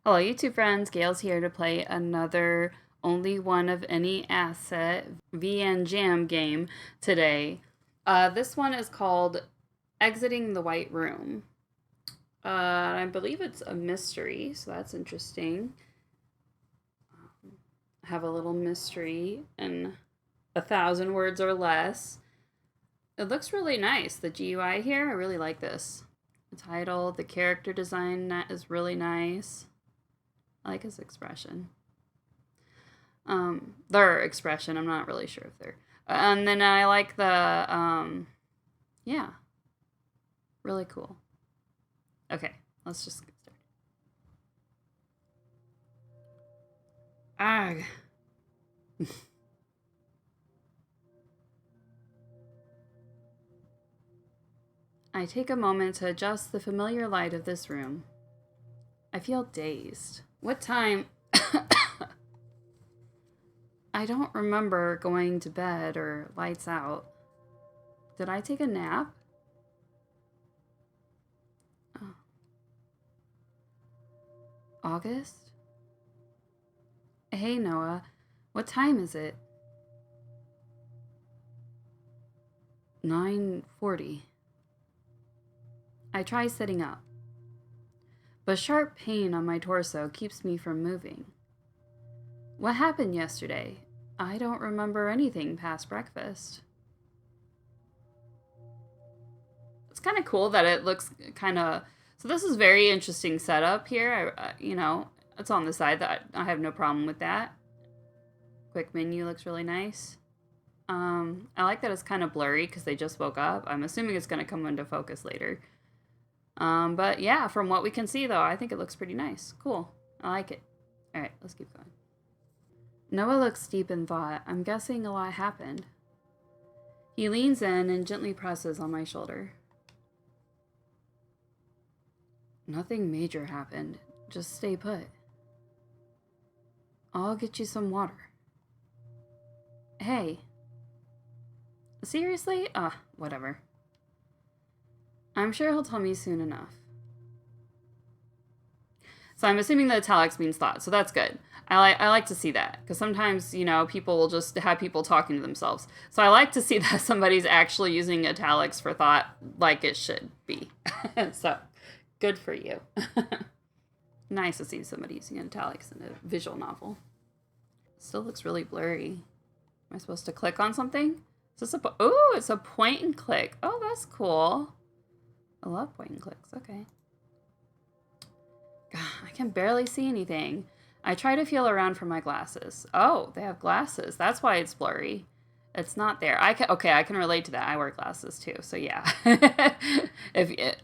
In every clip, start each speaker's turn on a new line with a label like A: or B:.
A: Hello YouTube friends, Gail's here to play another only one of any asset VN Jam game today. This one is called Exiting the White Room. I believe it's a mystery, so that's interesting. Have a little mystery in 1,000 words or less. It looks really nice. The GUI here, I really like this. The title, the character design is really nice. I like his expression. Their expression, I'm not really sure if they're. And then I like the, yeah. Really cool. Okay, let's just get started. Ah. I take a moment to adjust the familiar light of this room. I feel dazed. What time? I don't remember going to bed or lights out. Did I take a nap? Oh. August? Hey, Noah. What time is it? 9:40. I try sitting up, but sharp pain on my torso keeps me from moving. What happened yesterday? I don't remember anything past breakfast. It's kind of cool that it looks kind of... So this is very interesting setup here. You know, it's on the side. That I have no problem with that. Quick menu looks really nice. I like that it's kind of blurry because they just woke up. I'm assuming it's going to come into focus later. But yeah, from what we can see, though, I think it looks pretty nice. Cool. I like it. All right, let's keep going. Noah looks deep in thought. I'm guessing a lot happened. He leans in and gently presses on my shoulder. Nothing major happened. Just stay put. I'll get you some water. Hey. Seriously? Whatever. I'm sure he'll tell me soon enough. So I'm assuming the italics means thought, so that's good. I like to see that, because sometimes, you know, people will just have people talking to themselves. So I like to see that somebody's actually using italics for thought like it should be. So, good for you. Nice to see somebody using italics in a visual novel. Still looks really blurry. Am I supposed to click on something? Is this a... Oh, it's a point and click. Oh, that's cool. I love point and clicks. Okay. God, I can barely see anything. I try to feel around for my glasses. Oh, they have glasses. That's why it's blurry. It's not there. I can relate to that. I wear glasses too, so yeah.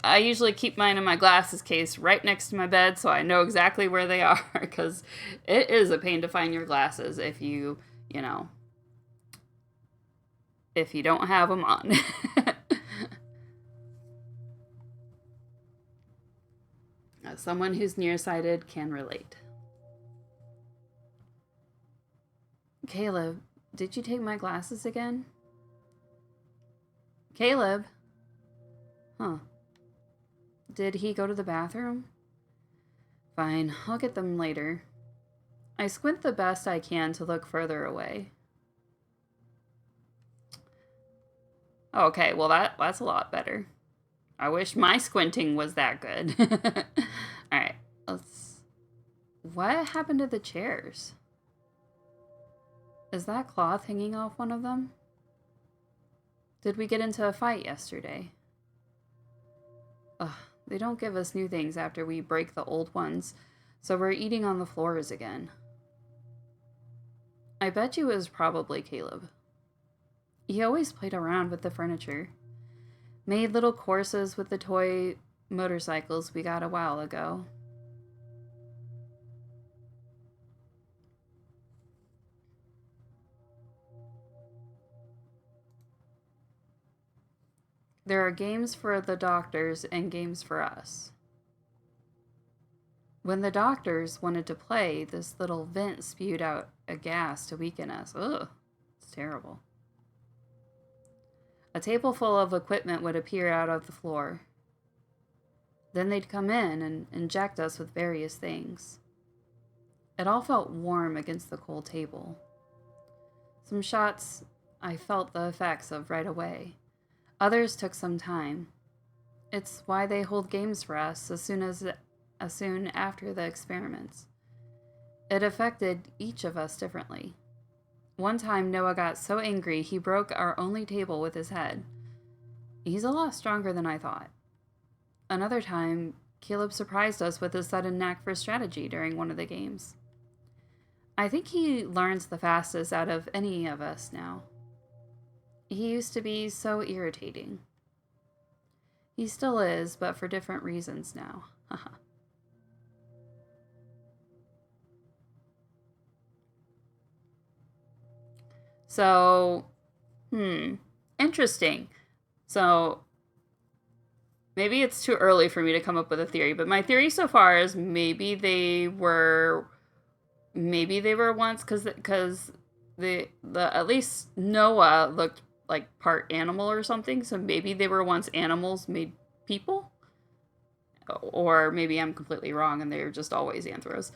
A: I usually keep mine in my glasses case right next to my bed, so I know exactly where they are, because it is a pain to find your glasses if you know, if you don't have them on. Someone who's nearsighted can relate. Caleb, did you take my glasses again? Caleb? Huh. Did he go to the bathroom? Fine, I'll get them later. I squint the best I can to look further away. Okay, well that's a lot better. I wish my squinting was that good. Alright, let's... What happened to the chairs? Is that cloth hanging off one of them? Did we get into a fight yesterday? Ugh, they don't give us new things after we break the old ones, so we're eating on the floors again. I bet you it was probably Caleb. He always played around with the furniture. Made little courses with the toy motorcycles we got a while ago. There are games for the doctors and games for us. When the doctors wanted to play, this little vent spewed out a gas to weaken us. Ugh, it's terrible. A table full of equipment would appear out of the floor. Then they'd come in and inject us with various things. It all felt warm against the cold table. Some shots I felt the effects of right away. Others took some time. It's why they hold games for us as soon after the experiments. It affected each of us differently. One time Noah got so angry he broke our only table with his head. He's a lot stronger than I thought. Another time, Caleb surprised us with his sudden knack for strategy during one of the games. I think he learns the fastest out of any of us now. He used to be so irritating. He still is, but for different reasons now. So, interesting. So, maybe it's too early for me to come up with a theory, but my theory so far is maybe they were once, because the at least Noah looked like part animal or something, so maybe they were once animals made people, or maybe I'm completely wrong and they're just always anthros.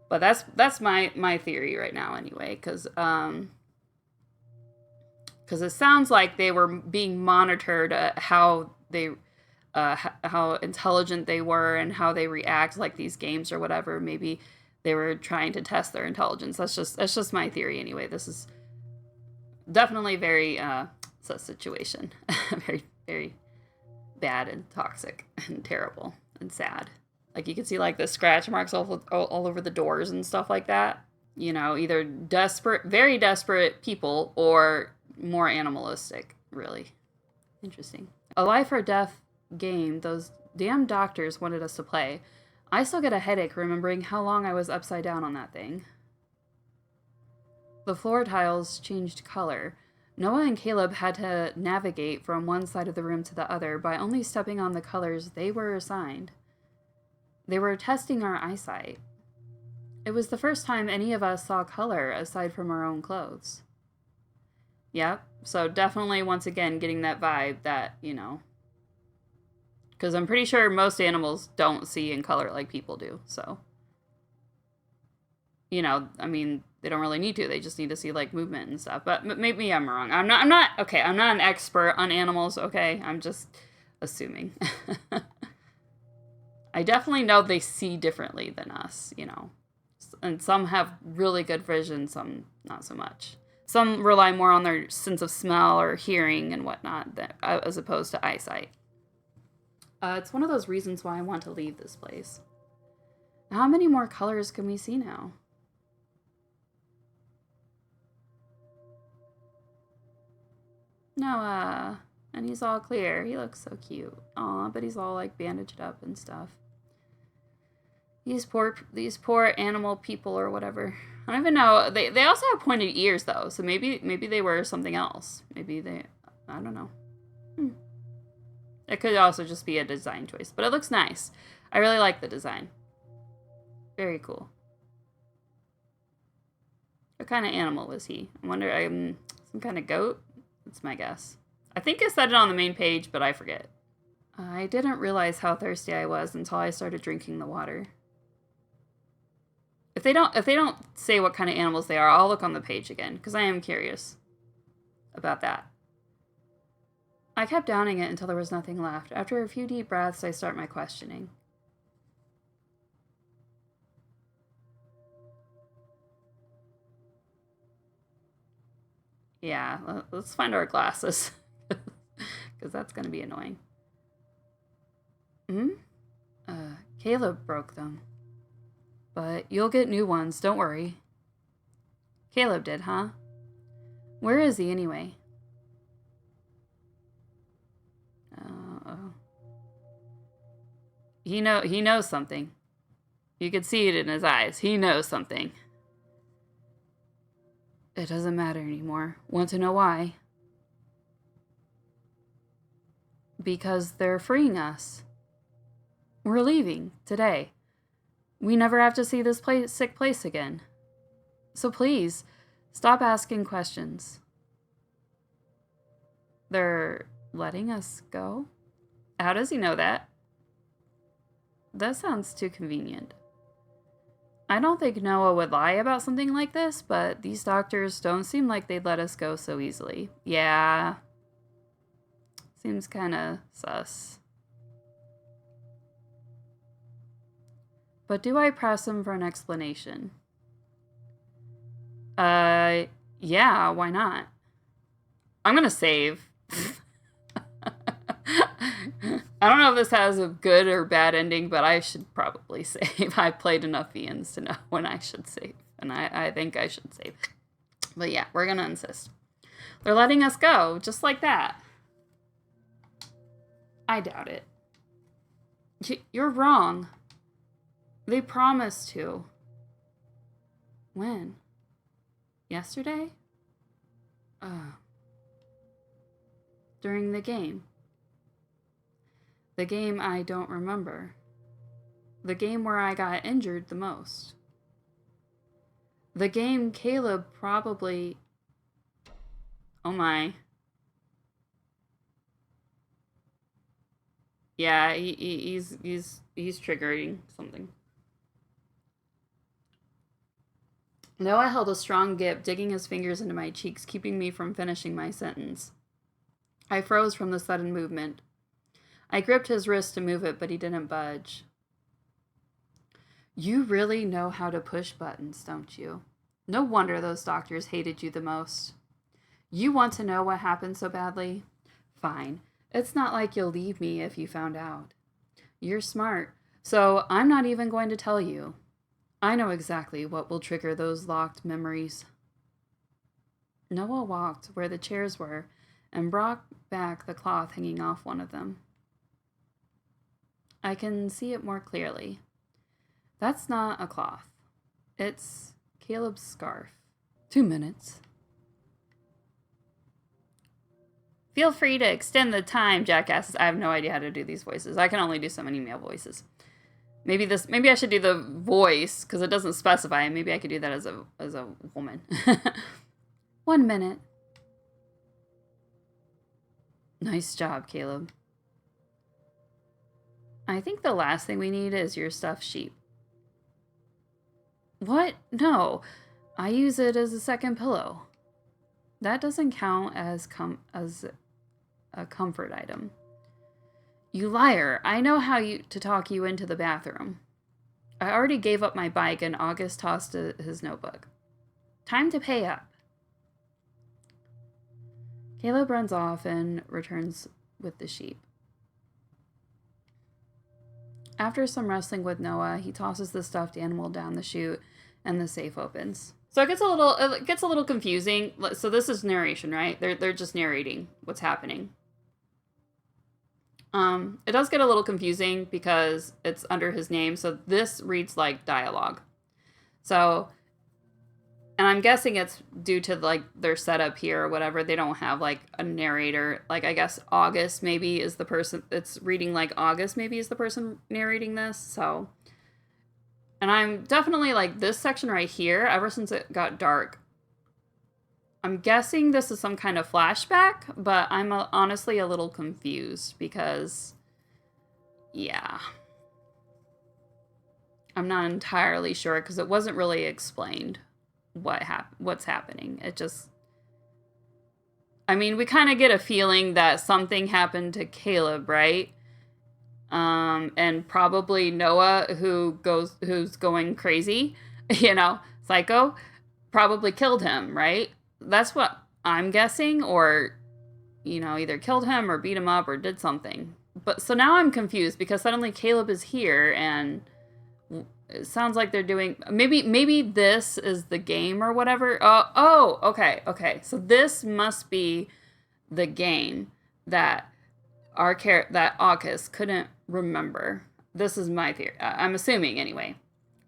A: But that's my theory right now anyway, because it sounds like they were being monitored, how intelligent they were and how they react, like these games or whatever. Maybe they were trying to test their intelligence. That's just my theory anyway. This is definitely very sus situation. Very, very bad and toxic and terrible and sad. Like you can see like the scratch marks all over the doors and stuff like that. You know, either desperate, very desperate people, or more animalistic, really. Interesting. A life or death game those damn doctors wanted us to play. I still get a headache remembering how long I was upside down on that thing. The floor tiles changed color. Noah and Caleb had to navigate from one side of the room to the other by only stepping on the colors they were assigned. They were testing our eyesight. It was the first time any of us saw color aside from our own clothes. Yep, so definitely once again getting that vibe that, you know, because I'm pretty sure most animals don't see in color like people do, so. You know, I mean, they don't really need to. They just need to see, like, movement and stuff. But maybe I'm wrong. I'm not an expert on animals, okay? I'm just assuming. I definitely know they see differently than us, you know. And some have really good vision, some not so much. Some rely more on their sense of smell or hearing and whatnot, as opposed to eyesight. It's one of those reasons why I want to leave this place. How many more colors can we see now? Noah, and he's all clear. He looks so cute. Aw, but he's all like bandaged up and stuff. These poor animal people or whatever. I don't even know. They also have pointed ears though, so maybe they were something else. Maybe I don't know. It could also just be a design choice, but it looks nice. I really like the design. Very cool. What kind of animal was he? I wonder. Some kind of goat. That's my guess. I think I said it on the main page, but I forget. I didn't realize how thirsty I was until I started drinking the water. If they don't say what kind of animals they are, I'll look on the page again, because I am curious about that. I kept downing it until there was nothing left. After a few deep breaths, I start my questioning. Yeah, let's find our glasses, because that's going to be annoying. Caleb broke them. But you'll get new ones, don't worry. Caleb did, huh? Where is he anyway? Uh-oh. He knows something. You could see it in his eyes. He knows something. It doesn't matter anymore. Want to know why? Because they're freeing us. We're leaving today. We never have to see this sick place again. So please, stop asking questions. They're letting us go? How does he know that? That sounds too convenient. I don't think Noah would lie about something like this, but these doctors don't seem like they'd let us go so easily. Yeah. Seems kind of sus. But do I press him for an explanation? Yeah, why not? I'm gonna save. I don't know if this has a good or bad ending, but I should probably save. I played enough Ians to know when I should save, and I think I should save. But yeah, we're gonna insist. They're letting us go, just like that. I doubt it. You're wrong. They promised to. When? Yesterday? During the game. The game I don't remember. The game where I got injured the most. The game Caleb probably... Oh my. Yeah, he's triggering something. Noah held a strong grip, digging his fingers into my cheeks, keeping me from finishing my sentence. I froze from the sudden movement. I gripped his wrist to move it, but he didn't budge. You really know how to push buttons, don't you? No wonder those doctors hated you the most. You want to know what happened so badly? Fine. It's not like you'll leave me if you found out. You're smart, so I'm not even going to tell you. I know exactly what will trigger those locked memories. Noah walked where the chairs were and brought back the cloth hanging off one of them. I can see it more clearly. That's not a cloth. It's Caleb's scarf. 2 minutes. Feel free to extend the time, jackasses. I have no idea how to do these voices. I can only do so many male voices. Maybe I should do the voice because it doesn't specify. Maybe I could do that as a woman. 1 minute. Nice job, Caleb. I think the last thing we need is your stuffed sheep. What? No. I use it as a second pillow. That doesn't count as a comfort item. You liar. I know how to talk you into the bathroom. I already gave up my bike and August tossed his notebook. Time to pay up. Caleb runs off and returns with the sheep. After some wrestling with Noah, he tosses the stuffed animal down the chute and the safe opens. So it gets a little confusing. So this is narration, right? They're just narrating what's happening. It does get a little confusing because it's under his name. So this reads like dialogue. So, and I'm guessing it's due to like their setup here or whatever. They don't have like a narrator. Like I guess August maybe is the person it's reading like August maybe is the person narrating this. So, and I'm definitely like this section right here, ever since it got dark, I'm guessing this is some kind of flashback, but I'm honestly a little confused because, yeah. I'm not entirely sure because it wasn't really explained what's happening. It just, I mean, we kind of get a feeling that something happened to Caleb, right? And probably Noah, who's going crazy, psycho, probably killed him, right? That's what I'm guessing, or, either killed him or beat him up or did something. But so now I'm confused because suddenly Caleb is here and it sounds like they're doing, maybe this is the game or whatever. Okay. So this must be the game that that August couldn't remember. This is my theory. I'm assuming anyway.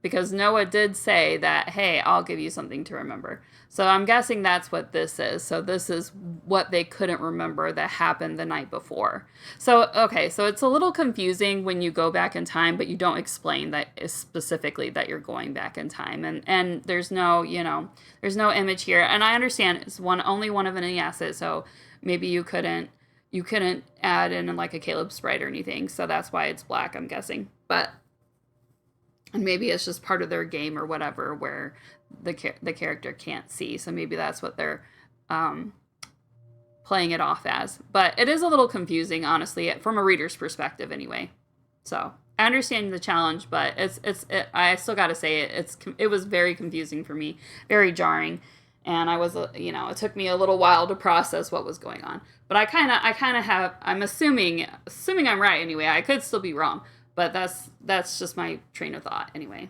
A: Because Noah did say that, hey, I'll give you something to remember. So I'm guessing that's what this is. So this is what they couldn't remember that happened the night before. So, okay, so it's a little confusing when you go back in time, but you don't explain that specifically that you're going back in time. And there's no, there's no image here. And I understand it's only one of any asset, so maybe you couldn't add in like a Caleb sprite or anything. So that's why it's black, I'm guessing. But And maybe it's just part of their game or whatever where the character can't see. So maybe that's what they're playing it off as. But it is a little confusing, honestly, from a reader's perspective anyway. So I understand the challenge, but I still got to say it was very confusing for me, very jarring. And I was, it took me a little while to process what was going on. But I kind of have, I'm assuming I'm right anyway. I could still be wrong, but that's just my train of thought anyway.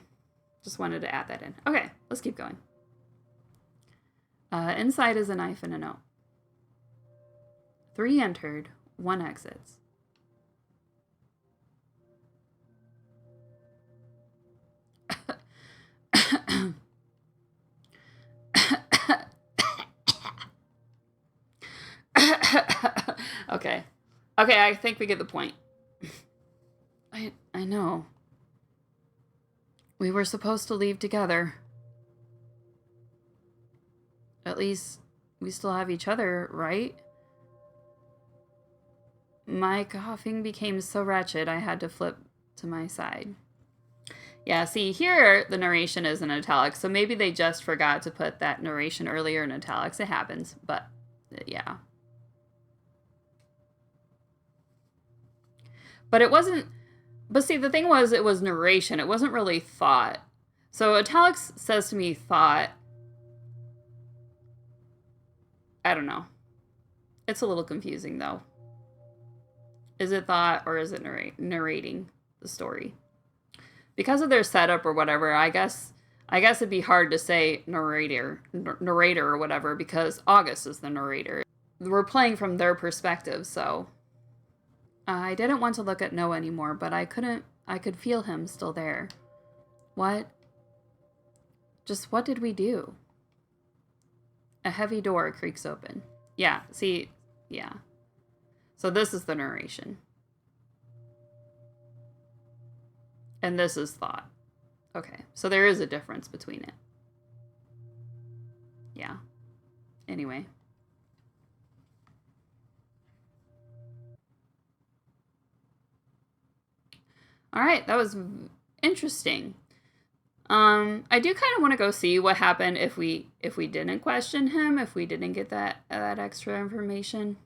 A: Just wanted to add that in. Okay, let's keep going. Inside is a knife and a note. 3 entered, 1 exits. Okay. Okay, I think we get the point. I know. We were supposed to leave together. At least we still have each other, right? My coughing became so wretched I had to flip to my side. Yeah, see, here the narration is in italics, so maybe they just forgot to put that narration earlier in italics. It happens, but yeah. But it wasn't... But see, the thing was, it was narration. It wasn't really thought. So italics says to me thought. I don't know. It's a little confusing, though. Is it thought or is it narrating the story? Because of their setup or whatever, I guess it'd be hard to say narrator or whatever, because August is the narrator. We're playing from their perspective, so... I didn't want to look at Noah anymore, but I could feel him still there. What? Just what did we do? A heavy door creaks open. Yeah, see, yeah. So this is the narration. And this is thought. Okay, so there is a difference between it. Yeah. Anyway. All right, that was interesting. I do kind of want to go see what happened if we didn't question him, if we didn't get that extra information.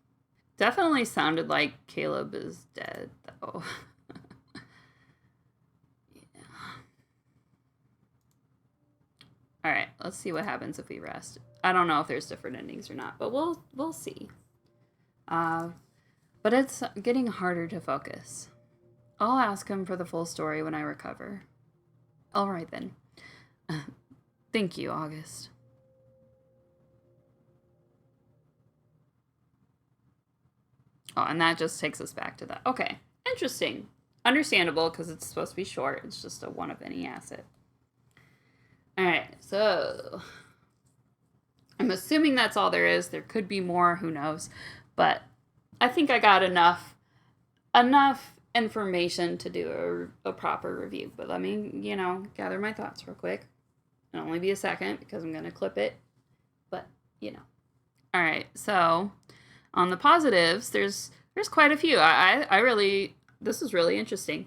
A: Definitely sounded like Caleb is dead, though. Yeah. All right, let's see what happens if we rest. I don't know if there's different endings or not, but we'll see. But it's getting harder to focus. I'll ask him for the full story when I recover. All right, then. Thank you, August. Oh, and that just takes us back to that. Okay, interesting. Understandable, because it's supposed to be short. It's just a one of any asset. All right, so... I'm assuming that's all there is. There could be more, who knows. But I think I got enough information to do a proper review. But let me, gather my thoughts real quick. It'll only be a second because I'm going to clip it. But, All right, so on the positives, there's quite a few. This is really interesting.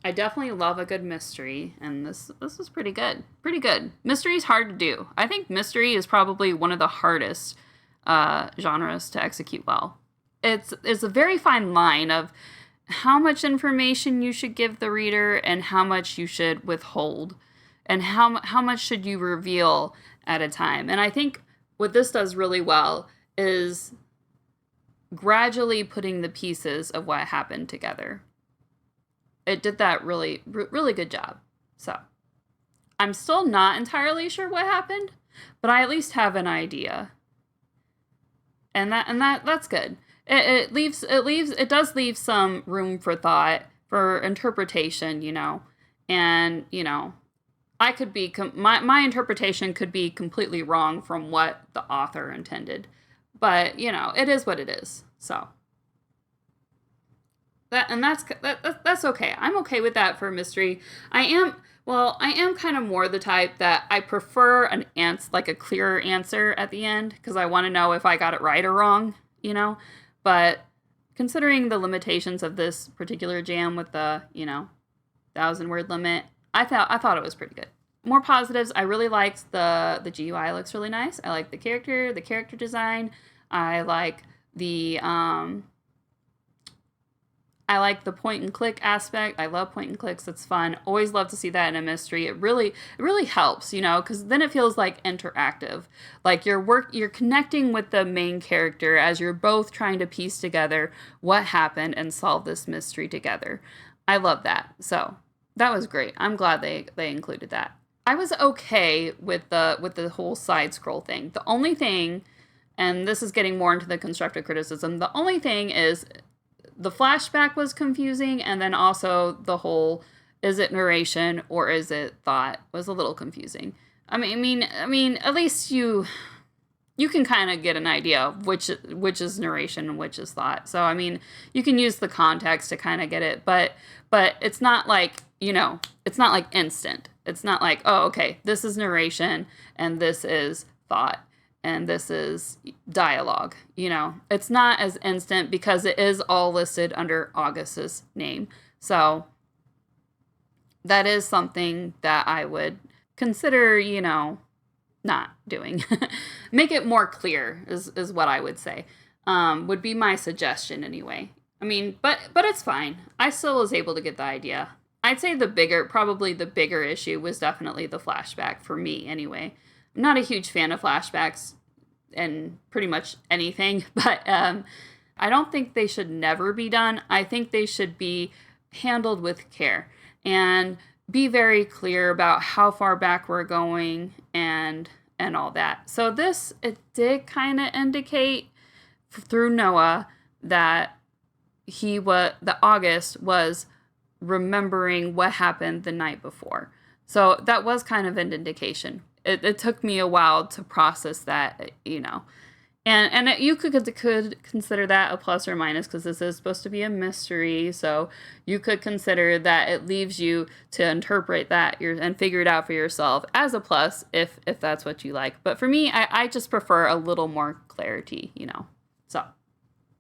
A: I definitely love a good mystery, and this is pretty good. Pretty good. Mystery is hard to do. I think mystery is probably one of the hardest genres to execute well. It's a very fine line of how much information you should give the reader and how much you should withhold, and how much should you reveal at a time. And I think what this does really well is gradually putting the pieces of what happened together. It did that really, really good job. So I'm still not entirely sure what happened, but I at least have an idea. And that's good. It does leave some room for thought, for interpretation, and, I could be, my interpretation could be completely wrong from what the author intended, but, it is what it is. So that's okay. I'm okay with that for a mystery. I am kind of more the type that I prefer a clearer answer at the end, because I want to know if I got it right or wrong, But considering the limitations of this particular jam with the, 1,000-word limit, I thought it was pretty good. More positives. I really liked the GUI looks really nice. I like the character design. I like the point and click aspect. I love point and clicks. It's fun. Always love to see that in a mystery. It really helps, because then it feels like interactive. Like you're connecting with the main character as you're both trying to piece together what happened and solve this mystery together. I love that. So that was great. I'm glad they included that. I was okay with the whole side scroll thing. The only thing, and this is getting more into the constructive criticism, the only thing is the flashback was confusing, and then also the whole is it narration or is it thought was a little confusing. I mean, at least you can kind of get an idea of which is narration and which is thought. So I mean, you can use the context to kind of get it, but it's not like, it's not like instant. It's not like, oh, okay, this is narration and this is thought and this is dialogue. It's not as instant because it is all listed under August's name. So that is something that I would consider, not doing. Make it more clear is what I would say. Would be my suggestion anyway. I mean, but it's fine. I still was able to get the idea. I'd say probably the bigger issue was definitely the flashback for me anyway. I'm not a huge fan of flashbacks and pretty much anything, but I don't think they should never be done. I think they should be handled with care and be very clear about how far back we're going and all that. So it did kind of indicate through Noah that August was remembering what happened the night before. So that was kind of an indication. It took me a while to process that, and you could consider that a plus or minus because this is supposed to be a mystery. So you could consider that it leaves you to interpret that and figure it out for yourself as a plus if that's what you like. But for me, I just prefer a little more clarity, So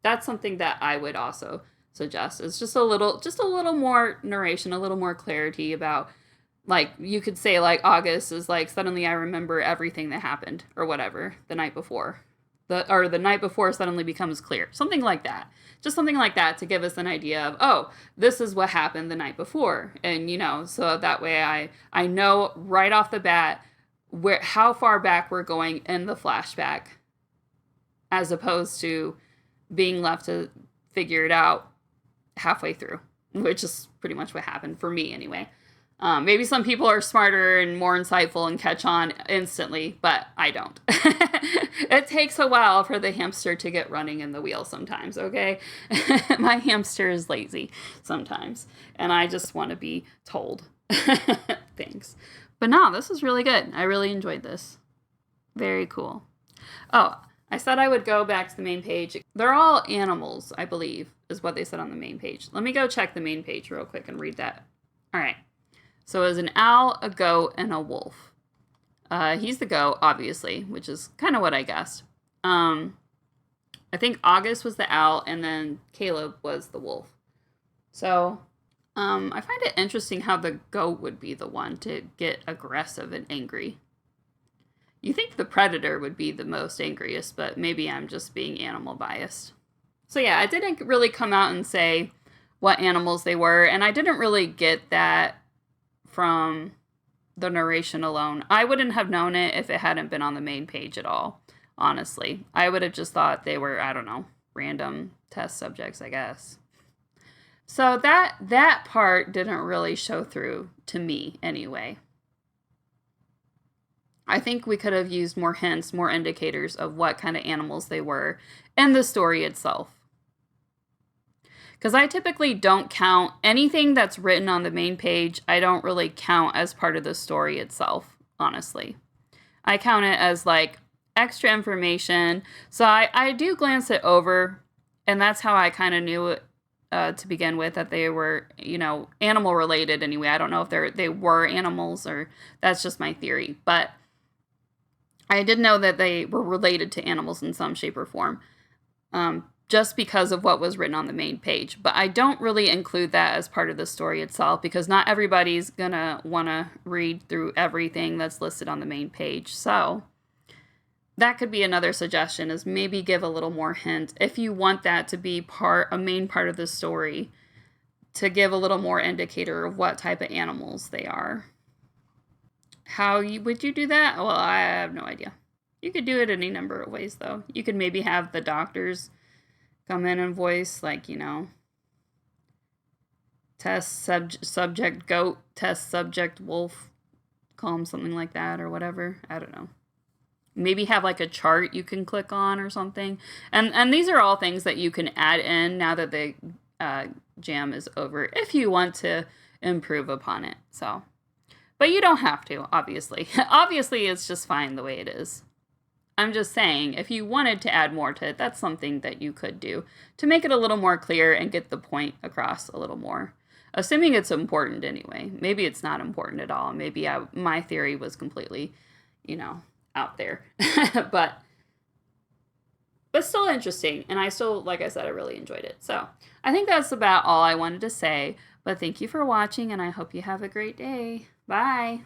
A: that's something that I would also suggest is just a little more narration, a little more clarity about, like, you could say, like, August is like, suddenly I remember everything that happened or whatever the night before. The night before suddenly becomes clear. Something like that. Just something like that to give us an idea of, oh, this is what happened the night before. And, so that way I know right off the bat how far back we're going in the flashback as opposed to being left to figure it out halfway through, which is pretty much what happened for me anyway. Maybe some people are smarter and more insightful and catch on instantly, but I don't. It takes a while for the hamster to get running in the wheel sometimes, okay? My hamster is lazy sometimes, and I just want to be told things. But no, this is really good. I really enjoyed this. Very cool. Oh, I said I would go back to the main page. They're all animals, I believe, is what they said on the main page. Let me go check the main page real quick and read that. All right. So it was an owl, a goat, and a wolf. He's the goat, obviously, which is kind of what I guessed. I think August was the owl, and then Caleb was the wolf. So I find it interesting how the goat would be the one to get aggressive and angry. You think the predator would be the most angriest, but maybe I'm just being animal biased. So yeah, I didn't really come out and say what animals they were, and I didn't really get that from the narration alone. I wouldn't have known it if it hadn't been on the main page at all, honestly. I would have just thought they were, I don't know, random test subjects, I guess. So that part didn't really show through to me anyway. I think we could have used more hints, more indicators of what kind of animals they were in the story itself. Because I typically don't count anything that's written on the main page. I don't really count as part of the story itself, honestly. I count it as like extra information. So I do glance it over, and that's how I kind of knew it to begin with, that they were, animal related anyway. I don't know if they were animals, or that's just my theory. But I did know that they were related to animals in some shape or form. just because of what was written on the main page. But I don't really include that as part of the story itself because not everybody's gonna want to read through everything that's listed on the main page. So that could be another suggestion, is maybe give a little more hint if you want that to be a main part of the story, to give a little more indicator of what type of animals they are. Would you do that? Well, I have no idea. You could do it any number of ways, though. You could maybe have the doctors come in and voice, like, you know, test subject goat, test subject wolf, call them something like that or whatever. I don't know. Maybe have like a chart you can click on or something. And these are all things that you can add in now that the jam is over if you want to improve upon it. So, but you don't have to, obviously. Obviously, it's just fine the way it is. I'm just saying, if you wanted to add more to it, that's something that you could do to make it a little more clear and get the point across a little more. Assuming it's important anyway. Maybe it's not important at all. Maybe my theory was completely, you know, out there. but still interesting. And I still, like I said, I really enjoyed it. So I think that's about all I wanted to say. But thank you for watching, and I hope you have a great day. Bye.